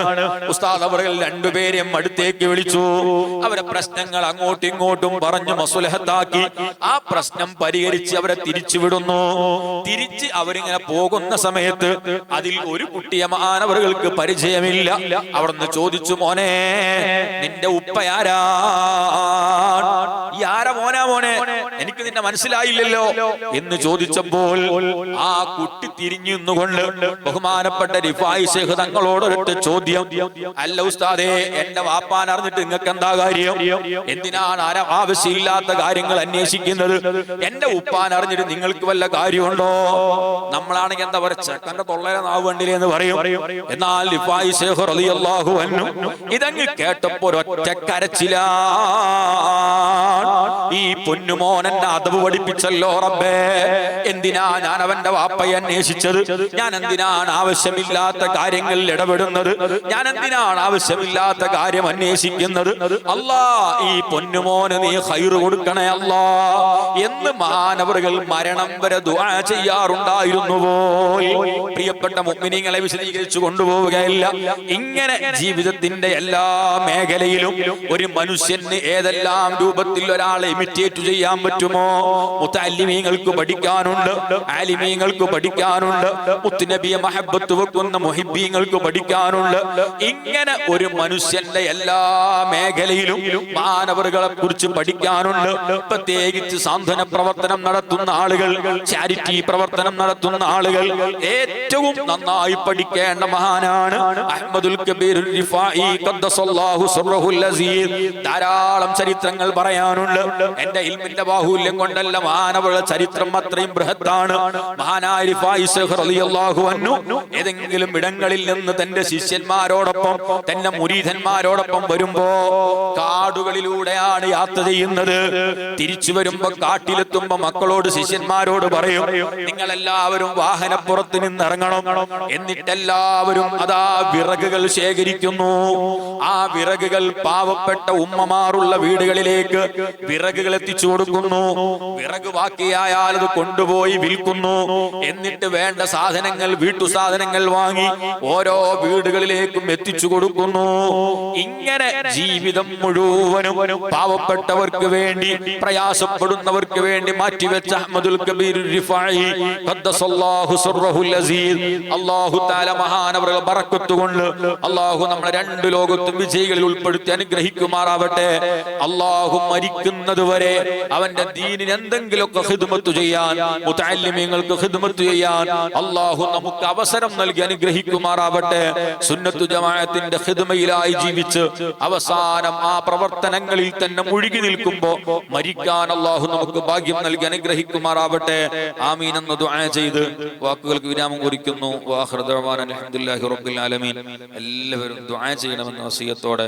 ഉസ്താദ് അവറുകൾ രണ്ടുപേരെയും അടുത്തേക്ക് വിളിച്ചു. അവരെ പ്രശ്നങ്ങൾ അങ്ങോട്ടും ഇങ്ങോട്ടും പറഞ്ഞു മസ്ലഹത്താക്കി. ആ പ്രശ്നം പരിഹരിച്ച് അവരെ തിരിച്ചുവിടുന്നു. തിരിച്ച് അവരിങ്ങനെ പോകുന്ന സമയത്ത് അതിൽ ഒരു കുട്ടിയെ മാനവറുകൾക്ക് പരിചയമില്ല. അവിടുന്ന് ചോദിച്ചു, മോനെ, നിന്റെ ഉപ്പയാരാ? ഈ ആരാ മോനെ, എനിക്ക് നിന്നെ മനസ്സിലായില്ലല്ലോ എന്ന് ചോദിച്ചപ്പോൾ ആ കുട്ടി തിരിഞ്ഞു നിന്നുകൊണ്ട് ബഹുമാനപ്പെട്ട റിഫായി ശൈഖ് തങ്ങളോട് ഒരൊറ്റ ചോദ്യം, അല്ല ഉസ്താദേ, എന്റെ വാപ്പാൻ അറിഞ്ഞിട്ട് നിങ്ങൾക്ക് എന്താ കാര്യം? എന്തിനാണ് ആവശ്യമില്ലാത്ത കാര്യങ്ങൾ അന്വേഷിക്കുന്നത്? എന്റെ ഉപ്പാൻ അറിഞ്ഞിട്ട് നിങ്ങൾക്ക് വല്ല കാര്യമുണ്ടോ? നമ്മളാണെങ്കിൽ എന്താ പറയുക, ചെക്കന്റെ തൊള്ളേരെ നാവ് കണ്ടില്ലേ എന്ന് പറയും. എന്നാൽ റിഫായി ശൈഖ് റളിയല്ലാഹു അൻഹു ഇതങ്ങ് കേട്ടപ്പോ ഒരൊറ്റ കരച്ചിലാ. ഈ പൊന്നുമോൻ എന്നെ അദബ് പഠിപ്പിച്ചല്ലോ റബ്ബേ, എന്തിനാ ഞാൻ അവന്റെ വാപ്പയെ അന്വേഷിച്ചത്? ഞാൻ എന്തിനാണ് ആവശ്യമില്ലാത്ത കാര്യങ്ങളിൽ ഇടപെടുന്നത്? ഞാൻ എന്തിനാണ് ആവശ്യമില്ലാത്ത കാര്യം അന്വേഷിക്കുന്നത്? അല്ലാ, ഈ പൊന്നുമോന് നീ ഖൈർ കൊടുക്കണേ അല്ലാ എന്ന് മാനവറുകൾ മരണം വരെ ദുആ ചെയ്യാറുണ്ടായിരുന്നുവോ? പ്രിയപ്പെട്ട മുഅ്മിനീങ്ങളെ, വിശദീകരിച്ചു കൊണ്ടുപോവുകയല്ല. ഇങ്ങനെ ജീവിതത്തിന്റെ എല്ലാ മേഖലയിലും ഒരു മനുഷ്യന് ഏതെല്ലാം രൂപത്തിൽ ഒരാളെ ഇമിറ്റേറ്റ് ചെയ്യാൻ പറ്റുമോ? മുതഅല്ലിമീങ്ങൾക്ക് പഠിക്കാനുണ്ട്, ആലിമീങ്ങൾക്ക് പഠിക്കാനുണ്ട്, മുത്തുനബിയെ മഹബ്ബത്ത് വെക്കുന്ന മുഹിബ്ബീങ്ങൾക്ക് പഠിക്കാനുണ്ട്. ഇങ്ങനെ ഒരു മനുഷ്യന്റെ എല്ലാ മേഖലയിലും മാനവറുകളെ കുറിച്ച് പഠിക്കാനുണ്ട്. പ്രത്യേകിച്ച് സാന്ത്വന പ്രവർത്തനം നടത്തുന്ന ആളുകൾ, ചാരിറ്റി പ്രവർത്തനം നടത്തുന്ന ആളുകൾ ഏറ്റവും നന്നായി പഠിക്കേണ്ട മഹാനാണ് അഹ്മദുൽ കബീർ റിഫായി ഖദ്ദസല്ലാഹു സിർറഹുൽ അസീസ്. ധാരാളം ചരിത്രങ്ങൾ പറയാനുണ്ട്. എന്റെ ഇൽമിന്റെ ബാഹുല്യം കൊണ്ടല്ല, മഹാനവരുടെ ചരിത്രം അത്രയും ബൃഹത്താണ്. മഹാനായ റിഫായി ശൈഖ് റളിയല്ലാഹു അൻഹു ഏതെങ്കിലും ഇടങ്ങളിൽ നിന്ന് തന്റെ ശിഷ്യന്മാരോടൊപ്പം, തന്റെ മുരീദന്മാരോടൊപ്പം വരുമ്പോ കാടുകളിലൂടെയാണ് യാത്ര ചെയ്യുന്നത്. തിരിച്ചു വരുമ്പോ കാട്ടിലെത്തുമ്പോ മക്കളോട്, ശിഷ്യന്മാരോട് പറയും, നിങ്ങളെല്ലാവരും വാഹനപ്പുറത്ത് നിന്ന് ഇറങ്ങണം. എന്നിട്ടെല്ലാവരും അതാ വിറകുകൾ ശേഖരിക്കുന്നു. ആ വിറകുകൾ പാവപ്പെട്ട ഉമ്മമാരുള്ള വീടുകളിലേക്ക് വിറകുകൾ എത്തിച്ചു കൊടുക്കുന്നു. വിറക് ബാക്കിയായാൽ അത് കൊണ്ടുപോയി വിൽക്കുന്നു. എന്നിട്ട് വേണ്ട സാധനങ്ങൾ, വീട്ടു സാധനങ്ങൾ വാങ്ങി ഓരോ വീടുകളിലേക്കും എത്തിച്ചു കൊടുക്കുന്നു. ഇങ്ങനെ ജീവിതം മുഴുവനും പാവപ്പെട്ടവർക്ക് വേണ്ടി, പ്രയാസപ്പെടുന്നവർക്ക് വേണ്ടി മാറ്റിവെച്ച അഹ്മദുൽ കബീർ റിഫായി ഖദ്ദസല്ലാഹു സിർറഹുൽ അസീസ്. അല്ലാഹു തആല മഹാനവറുകളുടെ ബറക്കത്ത് കൊണ്ട് അല്ലാഹു നമ്മളെ രണ്ട് ലോകത്തും വിജയികളിൽ ഉൾപ്പെടുത്തി അനുഗ്രഹിക്കുമാറാവട്ടെ. അല്ലാഹു മരിക്കുന്നത് വരെ അവന്റെ ദീനിന് എന്തെങ്കിലുമൊക്കെ ഖിദ്മത്ത് ചെയ്യാൻ, മുതഅല്ലിമീങ്ങൾക്ക് ഖിദ്മത്ത് ചെയ്യാൻ അല്ലാഹു നമുക്ക് അവസരം നൽകി അനുഗ്രഹിക്കുമാറാവട്ടെ. സുന്നത്തു ജമാഅത്തിന്റെ ഖിദ്മയിലായി ജീവിച്ച് അവസാനം ആ പ്രവർത്തനങ്ങളിൽ തന്നെ മുഴുകി നിൽക്കുമ്പോൾ മരിക്കാൻ അല്ലാഹു നമുക്ക് ഭാഗ്യം നൽകി അനുഗ്രഹിക്കുമാറാവട്ടെ. ആമീൻ എന്ന് ദുആ ചെയ്ത് വാക്കുകൾക്ക് വിരാമം കുറിക്കുന്നു. വാഖിറു ദഅ്വാനാ അൽഹംദുലില്ലാഹി റബ്ബിൽ ആലമീൻ. എല്ലാവരും ദുആ ചെയ്യണമെന്ന വസിയത്തോടെ